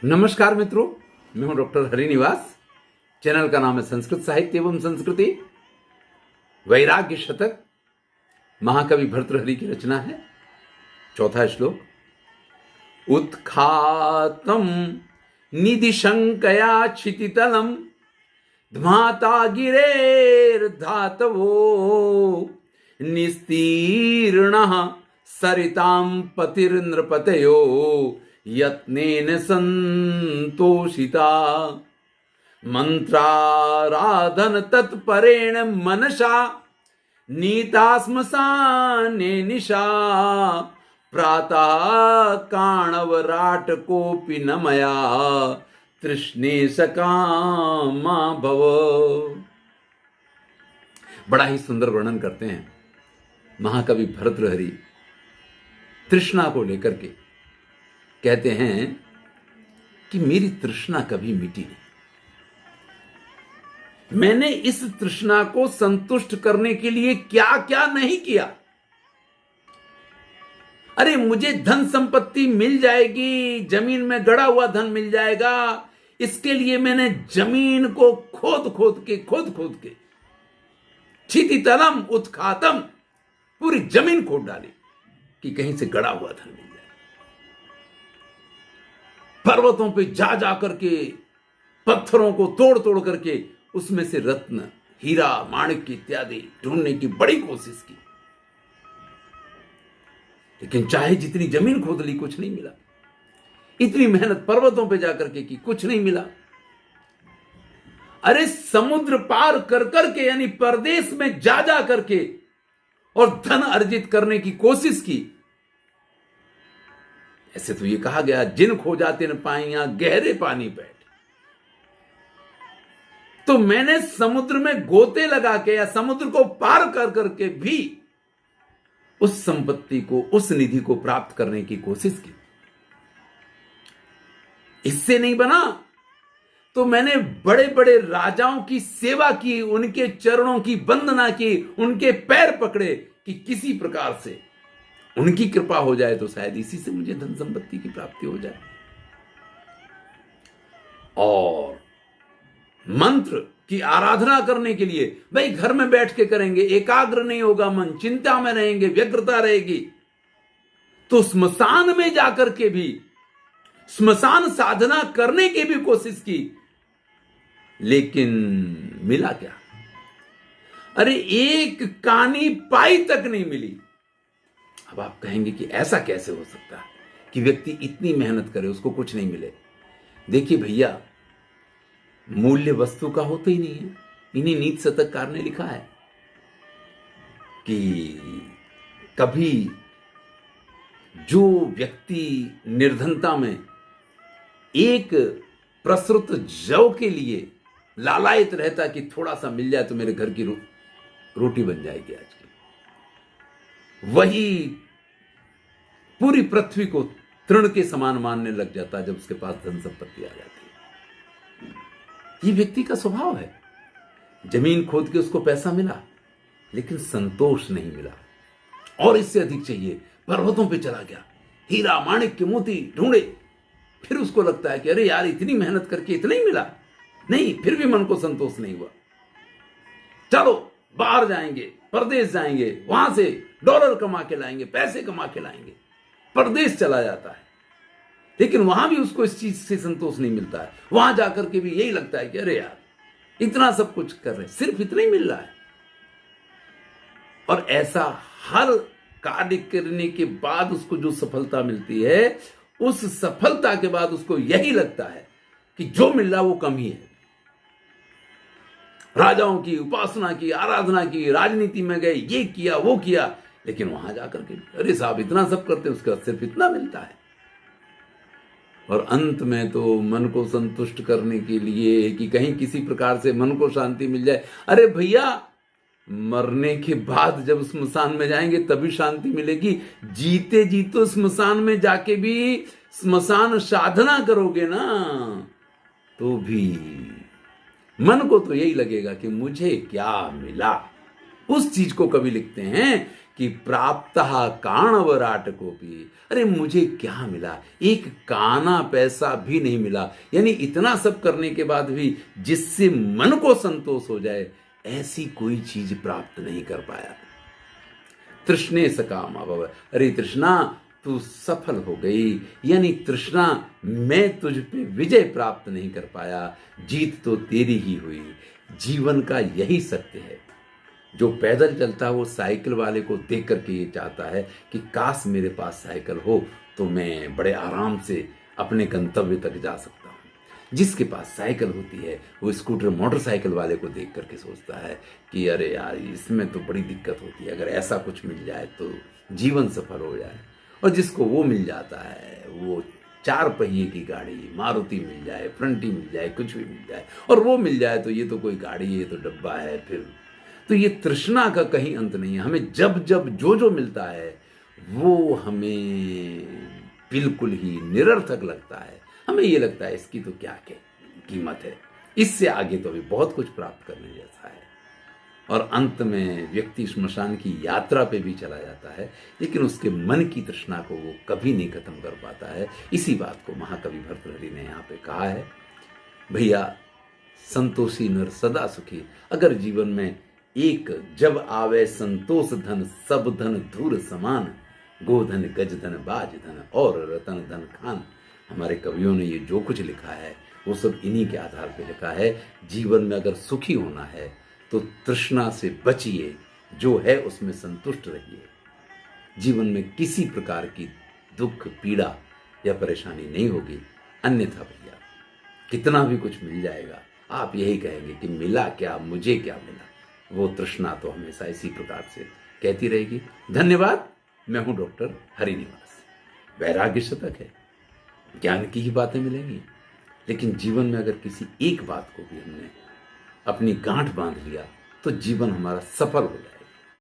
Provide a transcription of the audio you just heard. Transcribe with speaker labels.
Speaker 1: नमस्कार मित्रों, मैं हूं डॉक्टर हरिनिवास। चैनल का नाम है संस्कृत साहित्य एवं संस्कृति। वैराग्य शतक महाकवि भर्तृहरि की रचना है। चौथा श्लोक। उत्खातम निधिशंकया क्षितितलम ध्माता गिरेर्धातवो निस्तीर्णः सरितां पतिर्नृपतयो यत्नेन संतोषिता मंत्राराधन तत्परेण मनसा नीता श्मशाने निशा प्रातः काणवराटकोऽपि न मया तृष्णे सकामा भव। बड़ा ही सुंदर वर्णन करते हैं महाकवि भर्तृहरि तृष्णा को लेकर के। कहते हैं कि मेरी तृष्णा कभी मिटी नहीं। मैंने इस तृष्णा को संतुष्ट करने के लिए क्या क्या नहीं किया। अरे मुझे धन संपत्ति मिल जाएगी, जमीन में गड़ा हुआ धन मिल जाएगा, इसके लिए मैंने जमीन को खोद खोद के क्षितितलम उत्खातम, पूरी जमीन खोद डाली कि कहीं से गड़ा हुआ धन मिल जाए। पर्वतों पे जा करके पत्थरों को तोड़ तोड़ करके उसमें से रत्न, हीरा, माणिक्य इत्यादि ढूंढने की बड़ी कोशिश की, लेकिन चाहे जितनी जमीन खोद ली कुछ नहीं मिला। इतनी मेहनत पर्वतों पे जाकर के की, कुछ नहीं मिला। अरे समुद्र पार कर करके यानी परदेश में जा करके और धन अर्जित करने की कोशिश की। ऐसे तो ये कहा गया, जिन खो जाते न पाइयां गहरे पानी बैठ। तो मैंने समुद्र में गोते लगा के या समुद्र को पार कर करके भी उस संपत्ति को, उस निधि को प्राप्त करने की कोशिश की। इससे नहीं बना तो मैंने बड़े बड़े राजाओं की सेवा की, उनके चरणों की वंदना की, उनके पैर पकड़े कि किसी प्रकार से उनकी कृपा हो जाए तो शायद इसी से मुझे धन संपत्ति की प्राप्ति हो जाए। और मंत्र की आराधना करने के लिए भाई घर में बैठ के करेंगे, एकाग्र नहीं होगा मन, चिंता में रहेंगे, व्यग्रता रहेगी। तो स्मशान में जाकर के भी स्मशान साधना करने की भी कोशिश की, लेकिन मिला क्या? अरे एक कानी पाई तक नहीं मिली। अब आप कहेंगे कि ऐसा कैसे हो सकता है कि व्यक्ति इतनी मेहनत करे उसको कुछ नहीं मिले। देखिए भैया, मूल्य वस्तु का होता ही नहीं है। इन्हीं नीति शतककार ने लिखा है कि कभी जो व्यक्ति निर्धनता में एक प्रसृत जौ के लिए लालायित रहता कि थोड़ा सा मिल जाए तो मेरे घर की रोटी बन जाएगी आज की, वही पूरी पृथ्वी को तृण के समान मानने लग जाता है जब उसके पास धन संपत्ति आ जाती है। ये व्यक्ति का स्वभाव है। जमीन खोद के उसको पैसा मिला लेकिन संतोष नहीं मिला, और इससे अधिक चाहिए। पर्वतों पे चला गया, हीरा, माणिक्य, मोती ढूंढे, फिर उसको लगता है कि अरे यार इतनी मेहनत करके इतना ही मिला नहीं, फिर भी मन को संतोष नहीं हुआ। चलो बाहर जाएंगे, परदेश जाएंगे, वहां से डॉलर कमा के लाएंगे, पैसे कमा के लाएंगे। परदेश चला जाता है, लेकिन वहां भी उसको इस चीज से संतोष नहीं मिलता है। वहां जाकर के भी यही लगता है कि अरे यार इतना सब कुछ कर रहे हैं, सिर्फ इतना ही मिल रहा है। और ऐसा हर कार्य करने के बाद उसको जो सफलता मिलती है, उस सफलता के बाद उसको यही लगता है कि जो मिल रहा वो कम ही है। राजाओं की उपासना की, आराधना की, राजनीति में गए, ये किया वो किया, लेकिन वहां जाकर के अरे साहब इतना सब करते, उसके बाद सिर्फ इतना मिलता है। और अंत में तो मन को संतुष्ट करने के लिए कि कहीं किसी प्रकार से मन को शांति मिल जाए। अरे भैया, मरने के बाद जब स्मशान में जाएंगे तभी शांति मिलेगी। जीते जीतो स्मशान में जाके भी स्मशान साधना करोगे ना, तो भी मन को तो यही लगेगा कि मुझे क्या मिला। उस चीज को कवि लिखते हैं कि प्राप्तः काणवराट कोपी, अरे मुझे क्या मिला, एक काना पैसा भी नहीं मिला। यानी इतना सब करने के बाद भी जिससे मन को संतोष हो जाए ऐसी कोई चीज प्राप्त नहीं कर पाया। तृष्णे सकाम अभव, अरे तृष्णा तू सफल हो गई, यानी तृष्णा मैं तुझ पे विजय प्राप्त नहीं कर पाया, जीत तो तेरी ही हुई। जीवन का यही सत्य है। जो पैदल चलता है वो साइकिल वाले को देख करके ये चाहता है कि काश मेरे पास साइकिल हो तो मैं बड़े आराम से अपने गंतव्य तक जा सकता हूँ। जिसके पास साइकिल होती है वो स्कूटर मोटरसाइकिल वाले को देख करके सोचता है कि अरे यार इसमें तो बड़ी दिक्कत होती है, अगर ऐसा कुछ मिल जाए तो जीवन सफल हो जाए। और जिसको वो मिल जाता है, वो 4 पहिए की गाड़ी मारुति मिल जाए, फ्रंटी मिल जाए, कुछ भी मिल जाए, और वो मिल जाए तो ये तो कोई गाड़ी है, ये तो डब्बा है। फिर तो ये तृष्णा का कहीं अंत नहीं है। हमें जब जब जो जो मिलता है वो हमें बिल्कुल ही निरर्थक लगता है। हमें ये लगता है इसकी तो क्या कीमत है, इससे आगे तो अभी बहुत कुछ प्राप्त करने जैसा है। और अंत में व्यक्ति श्मशान की यात्रा पे भी चला जाता है, लेकिन उसके मन की तृष्णा को वो कभी नहीं खत्म कर पाता है। इसी बात को महाकवि भर्तृहरि ने यहाँ पे कहा है, भैया संतोषी नर सदा सुखी। अगर जीवन में एक जब आवे संतोष धन, सब धन धूर समान, गोधन गज धन बाज धन और रतन धन खान। हमारे कवियों ने ये जो कुछ लिखा है वो सब इन्हीं के आधार पे लिखा है। जीवन में अगर सुखी होना है तो तृष्णा से बचिए, जो है उसमें संतुष्ट रहिए। जीवन में किसी प्रकार की दुख पीड़ा या परेशानी नहीं होगी। अन्यथा भैया कितना भी कुछ मिल जाएगा, आप यही कहेंगे कि मिला क्या, मुझे क्या मिला। वो तृष्णा तो हमेशा इसी प्रकार से कहती रहेगी। धन्यवाद। मैं हूं डॉक्टर हरिनिवास। वैराग्य शतक है, ज्ञान की ही बातें मिलेंगी, लेकिन जीवन में अगर किसी एक बात को भी हमने अपनी गांठ बांध लिया तो जीवन हमारा सफल हो जाए।